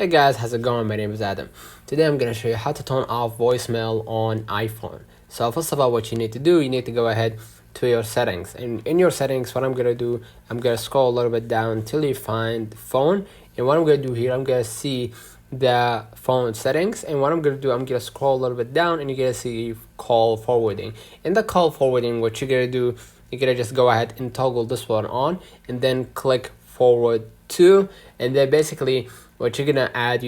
Hey guys, how's it going? My name is Adam. Today I'm going to show you how to turn off voicemail on iPhone. So first of all, what you need to do, you need to go ahead to your settings. And in your settings, what I'm going to do, I'm going to scroll a little bit down until you find phone. And what I'm going to do here, I'm going to see the phone settings. And what I'm going to do, I'm going to scroll a little bit down and you're going to see call forwarding. In the call forwarding, what you're going to do, you're going to just go ahead and toggle this one on and then click forward to, and then basically what you're gonna add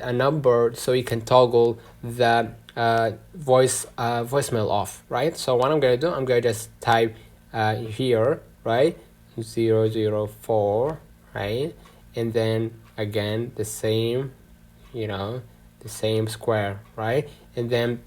a number so you can toggle the voicemail off, right? So what I'm gonna do, I'm gonna just type here, right, 004, right, and then again the same, the same square, right, and then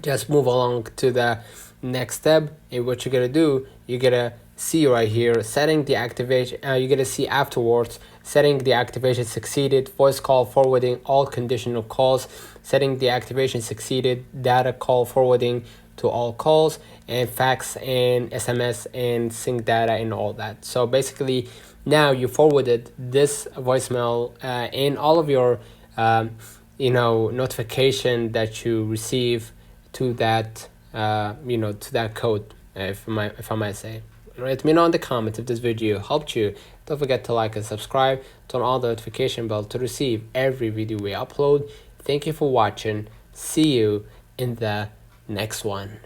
just move along to the next step. And what you're gonna do, you're gonna see right here setting the activation, you're gonna see afterwards setting the activation succeeded, voice call forwarding all conditional calls, setting the activation succeeded, data call forwarding to all calls, and fax and SMS and sync data and all that. So basically now you forwarded this voicemail and all of your notification that you receive to that to that code, if I might say. Let me know in the comments if this video helped you. Don't forget to like and subscribe, turn on the notification bell to receive every video we upload. Thank you for watching. See you in the next one.